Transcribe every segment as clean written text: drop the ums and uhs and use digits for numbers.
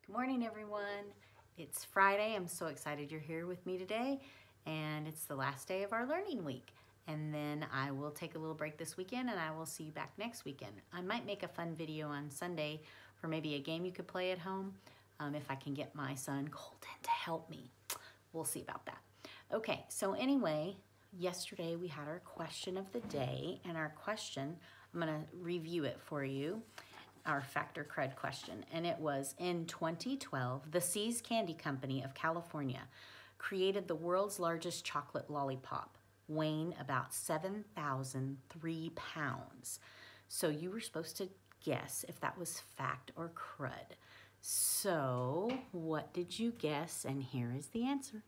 Good morning, everyone. It's Friday. I'm so excited you're here with me today, and it's the last day of our learning week. And then I will take a little break this weekend, and I will see you back next weekend. I might make a fun video on Sunday for maybe a game you could play at home if I can get my son Colton to help me. We'll see about that. Okay, so anyway, yesterday we had our question of the day, and our question, I'm going to review it for you. Our Factor Cred question, and it was, in 2012, the See's Candy Company of California created the world's largest chocolate lollipop, weighing about 7,003 pounds. So you were supposed to guess if that was fact or crud. So what did you guess? And here is the answer.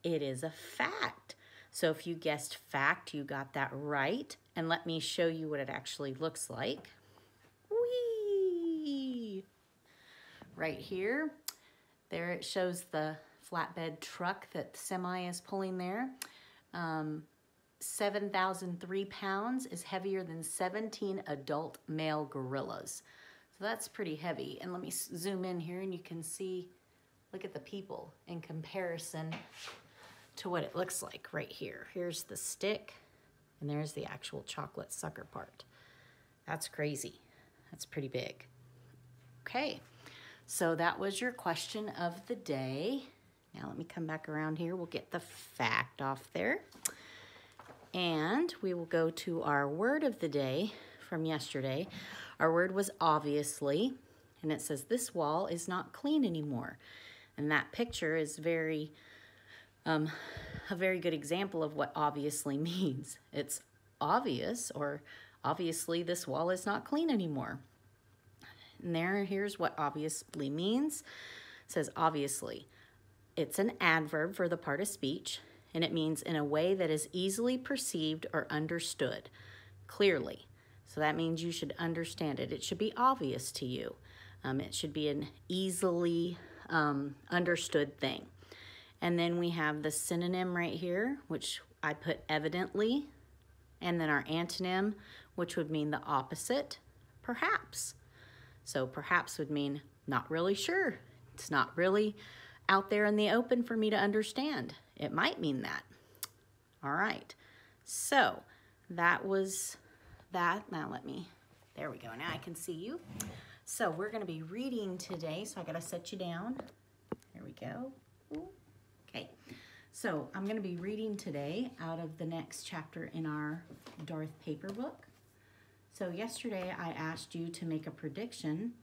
It is a fact. So if you guessed fact, you got that right. And let me show you what it actually looks like. Whee! Right here, there it shows the flatbed truck that the semi is pulling there. 7,003 pounds is heavier than 17 adult male gorillas. So that's pretty heavy. And let me zoom in here and you can see, look at the people in comparison to what it looks like right here. Here's the stick and there's the actual chocolate sucker part. That's crazy. That's pretty big. Okay, so that was your question of the day. Now let me come back around here. We'll get the fact off there. And we will go to our word of the day from yesterday. Our word was obviously, and it says this wall is not clean anymore. And that picture is a very good example of what obviously means. It's obvious, or obviously this wall is not clean anymore. And here's what obviously means. It says obviously. It's an adverb for the part of speech, and it means in a way that is easily perceived or understood clearly. So that means you should understand it. It should be obvious to you. It should be an easily understood thing. And then we have the synonym right here, which I put evidently, and then our antonym, which would mean the opposite, perhaps. So perhaps would mean not really sure. It's not really out there in the open for me to understand. It might mean that. All right, so that was that. Now there we go. Now I can see you. So we're gonna be reading today, so I gotta set you down. There we go. Ooh. Okay, so I'm gonna be reading today out of the next chapter in our Darth paper book. So yesterday I asked you to make a prediction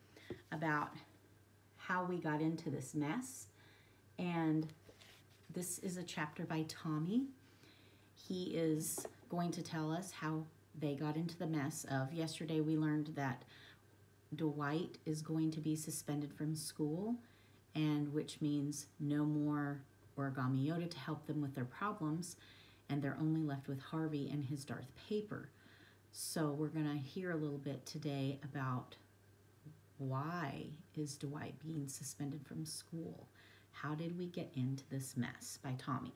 about how we got into this mess. And this is a chapter by Tommy. He is going to tell us how they got into the mess of, yesterday we learned that Dwight is going to be suspended from school, and which means no more Origami Yoda to help them with their problems, and they're only left with Harvey and his Darth paper. So we're gonna hear a little bit today about why is Dwight being suspended from school? How did we get into this mess? By Tommy.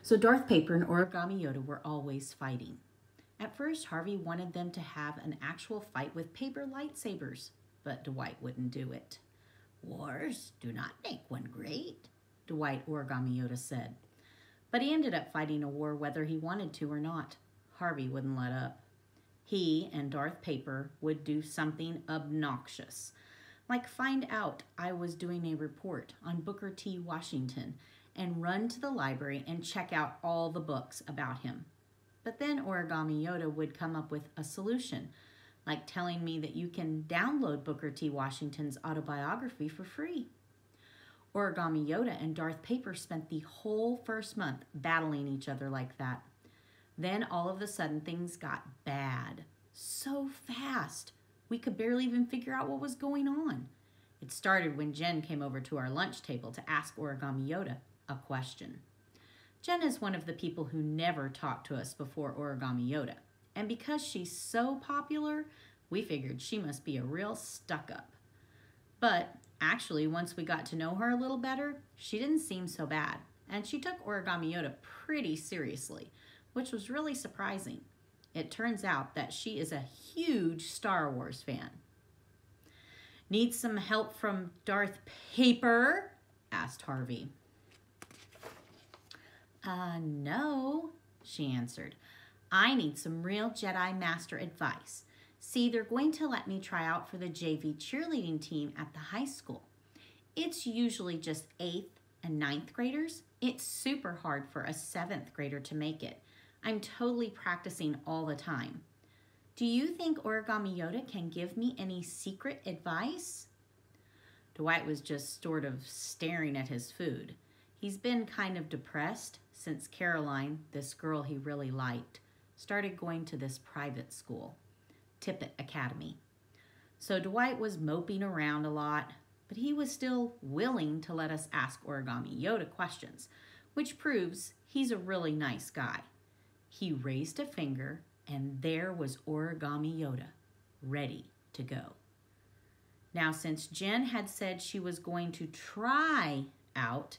So Darth Paper and Origami Yoda were always fighting. At first, Harvey wanted them to have an actual fight with paper lightsabers, but Dwight wouldn't do it. Wars do not make one great, Dwight Origami Yoda said. But he ended up fighting a war whether he wanted to or not. Harvey wouldn't let up. He and Darth Paper would do something obnoxious, like find out I was doing a report on Booker T. Washington and run to the library and check out all the books about him. But then Origami Yoda would come up with a solution, like telling me that you can download Booker T. Washington's autobiography for free. Origami Yoda and Darth Paper spent the whole first month battling each other like that. Then all of a sudden things got bad. So fast. We could barely even figure out what was going on. It started when Jen came over to our lunch table to ask Origami Yoda a question. Jen is one of the people who never talked to us before Origami Yoda. And because she's so popular, we figured she must be a real stuck-up. But actually, once we got to know her a little better, she didn't seem so bad. And she took Origami Yoda pretty seriously, which was really surprising. It turns out that she is a huge Star Wars fan. Need some help from Darth Paper? Asked Harvey. No, she answered. I need some real Jedi Master advice. See, they're going to let me try out for the JV cheerleading team at the high school. It's usually just 8th and 9th graders. It's super hard for a 7th grader to make it. I'm totally practicing all the time. Do you think Origami Yoda can give me any secret advice? Dwight was just sort of staring at his food. He's been kind of depressed since Caroline, this girl he really liked, started going to this private school, Tippett Academy. So Dwight was moping around a lot, but he was still willing to let us ask Origami Yoda questions, which proves he's a really nice guy. He raised a finger, and there was Origami Yoda, ready to go. Now, since Jen had said she was going to try out,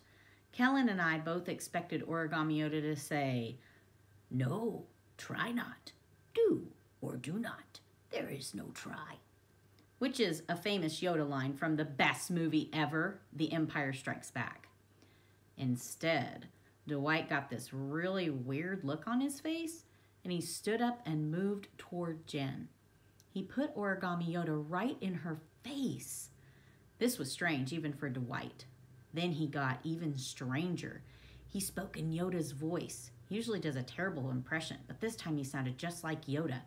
Kellen and I both expected Origami Yoda to say, "No, try not. Do or do not. There is no try." Which is a famous Yoda line from the best movie ever, The Empire Strikes Back. Instead, Dwight got this really weird look on his face, and he stood up and moved toward Jen. He put Origami Yoda right in her face. This was strange even for Dwight. Then he got even stranger. He spoke in Yoda's voice. He usually does a terrible impression, but this time he sounded just like Yoda.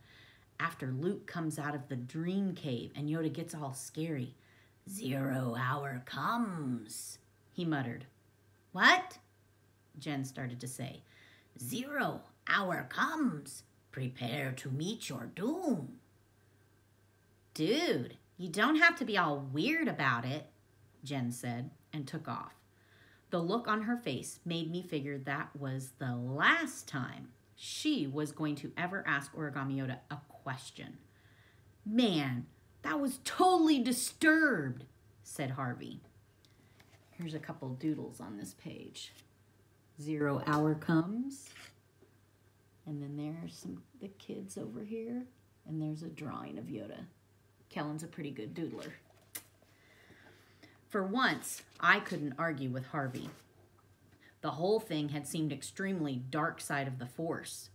After Luke comes out of the dream cave and Yoda gets all scary. "0 hour comes," he muttered. "What?" Jen started to say. "0 hour comes. Prepare to meet your doom." "Dude, you don't have to be all weird about it," Jen said, and took off. The look on her face made me figure that was the last time she was going to ever ask Origami Yoda a question. "Man, that was totally disturbed," said Harvey. Here's a couple doodles on this page. 0 hour comes. And then there's the kids over here. And there's a drawing of Yoda. Kellen's a pretty good doodler. For once, I couldn't argue with Harvey. The whole thing had seemed extremely dark side of the Force.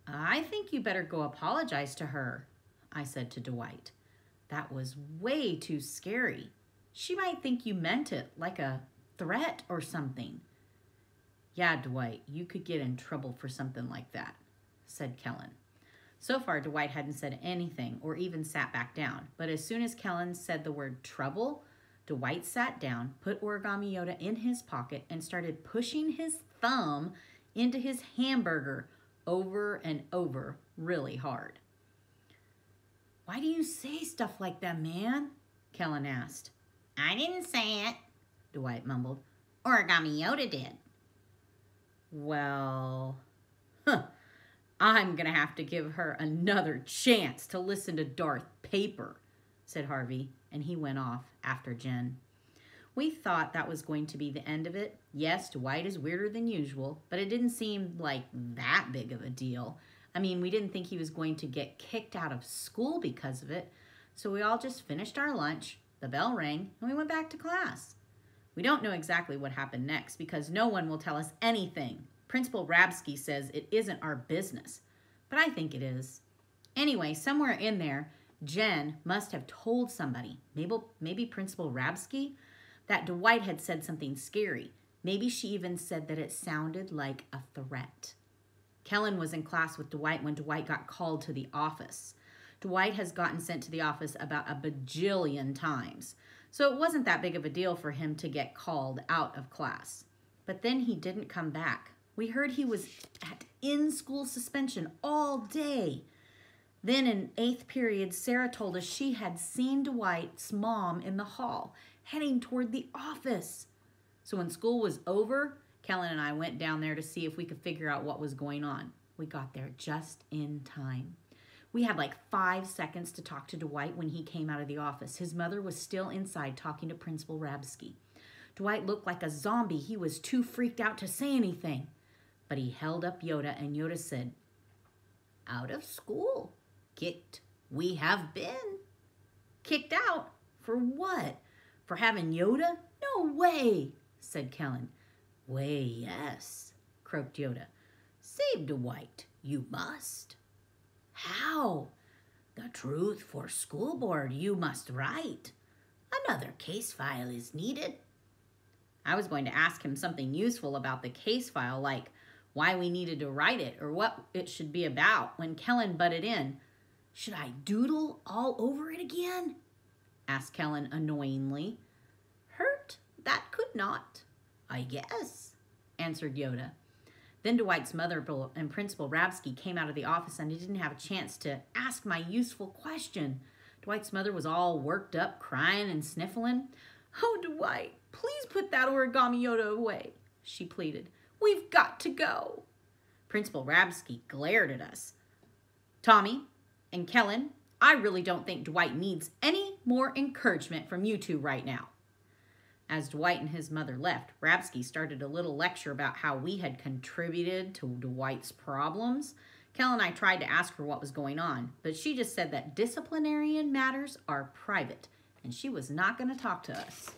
"I think you better go apologize to her," I said to Dwight. "That was way too scary. She might think you meant it like a threat or something." "Yeah, Dwight, you could get in trouble for something like that," said Kellen. So far, Dwight hadn't said anything or even sat back down, but as soon as Kellen said the word trouble, Dwight sat down, put Origami Yoda in his pocket, and started pushing his thumb into his hamburger over and over really hard. "Why do you say stuff like that, man?" Kellen asked. "I didn't say it," Dwight mumbled. "Origami Yoda did." "Well, I'm going to have to give her another chance to listen to Darth Paper," said Harvey, and he went off after Jen. We thought that was going to be the end of it. Yes, Dwight is weirder than usual, but it didn't seem like that big of a deal. I mean, we didn't think he was going to get kicked out of school because of it, so we all just finished our lunch, the bell rang, and we went back to class. We don't know exactly what happened next because no one will tell us anything. Principal Rabsky says it isn't our business, but I think it is. Anyway, somewhere in there, Jen must have told somebody, maybe Principal Rabsky, that Dwight had said something scary. Maybe she even said that it sounded like a threat. Kellen was in class with Dwight when Dwight got called to the office. Dwight has gotten sent to the office about a bajillion times, so it wasn't that big of a deal for him to get called out of class. But then he didn't come back. We heard he was at in-school suspension all day. Then in 8th period, Sarah told us she had seen Dwight's mom in the hall, heading toward the office. So when school was over, Kellen and I went down there to see if we could figure out what was going on. We got there just in time. We had like 5 seconds to talk to Dwight when he came out of the office. His mother was still inside talking to Principal Rabsky. Dwight looked like a zombie. He was too freaked out to say anything. But he held up Yoda, and Yoda said, "Out of school. Kicked we have been." "Kicked out? For what? For having Yoda? No way, said Kellen. Way, yes, croaked Yoda. Save Dwight, you must. How? The truth for school board you must write. Another case file is needed. I was going to ask him something useful about the case file, like why we needed to write it or what it should be about, when Kellen butted in. Should I doodle all over it again? Asked Kellen annoyingly. Hurt that could not, I guess, answered Yoda. Then Dwight's mother and Principal Rabsky came out of the office, and I didn't have a chance to ask my useful question. Dwight's mother was all worked up, crying and sniffling. Oh, Dwight, please put that origami Yoda away, she pleaded. We've got to go. Principal Rabsky glared at us. Tommy and Kellen, I really don't think Dwight needs any more encouragement from you two right now. As Dwight and his mother left, Rabsky started a little lecture about how we had contributed to Dwight's problems. Kellen and I tried to ask her what was going on, but she just said that disciplinary matters are private, and she was not going to talk to us.